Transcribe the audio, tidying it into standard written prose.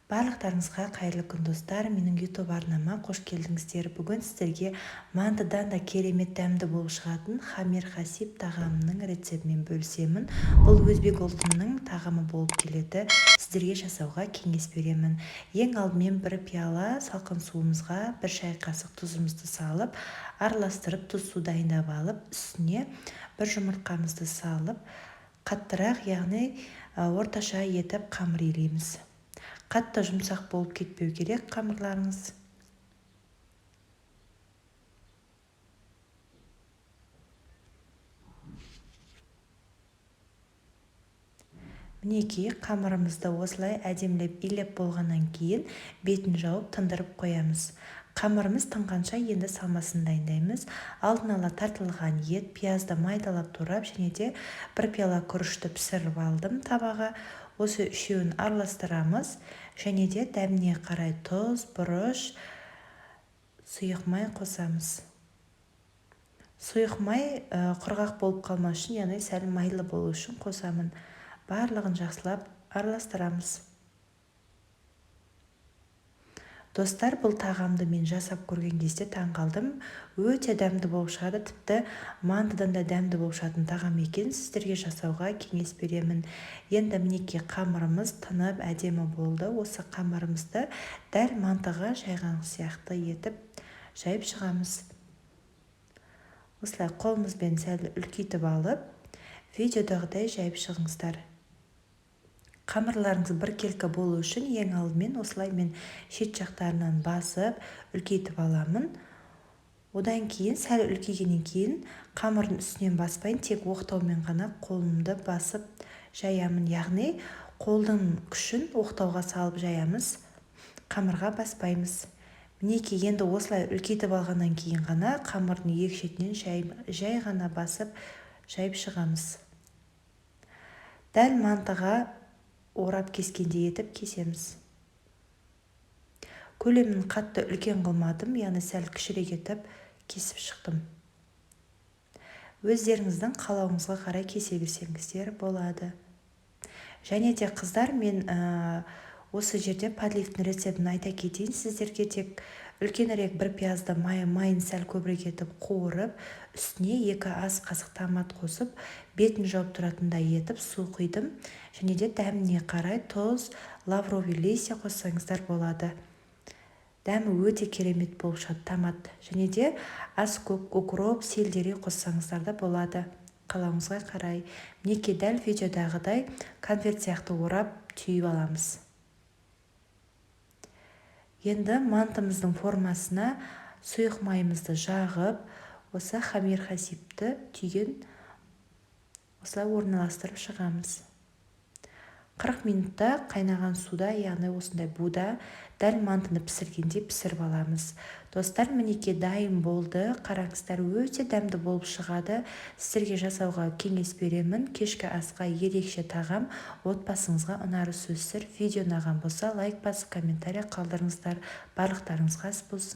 Барлықтарыңызға қайырлы күн достар, менің YouTube арнама қош келдіңіздер. Бүгін сіздерге мантыдан да керемет дәмді болып шығатын хамир хасиб тағамының рецептімен бөлісемін. Бұл өзбек ұлтының тағамы болып келеді. Сіздерге жасауға кеңес беремін. Ең алдымен бір пиала салқын суымызға бір шай қасық тұзымызды салып, араластырып тұз су дайындап алып, үстіне бір жұмыртқамызды салып, қаттырақ, яғни орташа етіп қамыр илейміз. Қатты жұмсақ болып кетпеу керек қамырларыңыз. Мінекей қамырымызды осылай әдемілеп илеп болғаннан кейін бетін жауып тындырып қоямыз. Қамырымыз тынғанша енді салмасын дайындаймыз. Алдын ала тартылған ет, пиязды майдалап турап және де бір пиала күрішті пісіріп алдым табаға. Осы үшеуін араластырамыз және де дәміне қарай тұз, бұрыш, сұйық май қосамыз. Сұйық май құрғақ болып қалмас үшін, яғни сәл майлы болу үшін қосамын. Барлығын жақсылап араластырамыз. Достар, бұл тағамды мен жасап көрген кезде таңғалдым. Өте дәмді болып шығады, тіпті мантыдан да дәмді болып шығатын тағам екен. Сіздерге жасауға кеңес беремін. Енді мінекей қамырымыз тынып әдемі болды. Осы қамырымызды дәл мантыға жайған сияқты етіп жайып шығамыз. Осылай қолымызбен сәл үлкейтіп алып, видеодағыдай жайып шығыңыздар. Қамырларыңыз біркелкі болу үшін ең алдымен осылай мен шет жақтарынан басып, үлкейтіп аламын. Одан кейін, сәл үлкейгеннен кейін, қамырдың үстінен баспайын, тек оқтаумен ғана қолымды басып жаямын. Яғни, қолдың күшін оқтауға салып жаямыз, қамырға баспаймыз. Мінекей енді осылай үлкейтіп алғаннан кейін ғана қамырдың екі шетінен жай ғана басып жайып шығамыз. Дәл мантыға орап кескендей етіп кесеміз. Көлемін қатты үлкен қылмадым, яғни сәл кішірек етіп кесіп шықтым. Өздеріңіздің қалауыңызға қарай кесе берсеңіздер болады. Және де қыздар, мен осы жерде подливтің рецептін айта кетейін. Сіздерге тек үлкенірек бір пиязды майын сәл көбірек етіп қуырып, үстіне 2 ас қасық томат қосып, бетін жауып тұратындай етіп су құйдым. Және де дәміне қарай тұз, лавровый листья қоссаңыздар болады. Дәмі өте керемет болып шығады томат. Және де ас көк, укроп, сельдерей қоссаңыздар да болады. Қалауыңызға қарай. Мінекей дәл видеодағыдай конверт сияқты орап түйіп аламыз. Енді мантымыздың формасына сұйық майымызды жағып, осы хамир хасибті түйген осылай орналастырып шығамыз. 40 минутта қайнаған суда, яғни осындай буда, дәл мантыны пісіргенде пісіріп аламыз. Достар, мінекей дайын болды. Қараңыздар, өте дәмді болып шығады. Сіздерге жасауға кеңес беремін. Кешкі асқа ерекше тағам. Отбасыңызға ұнары сөзсіз. Видео ұнаған болса, лайк басып, комментарий қалдырыңыздар. Барлықтарыңызға ас болсын.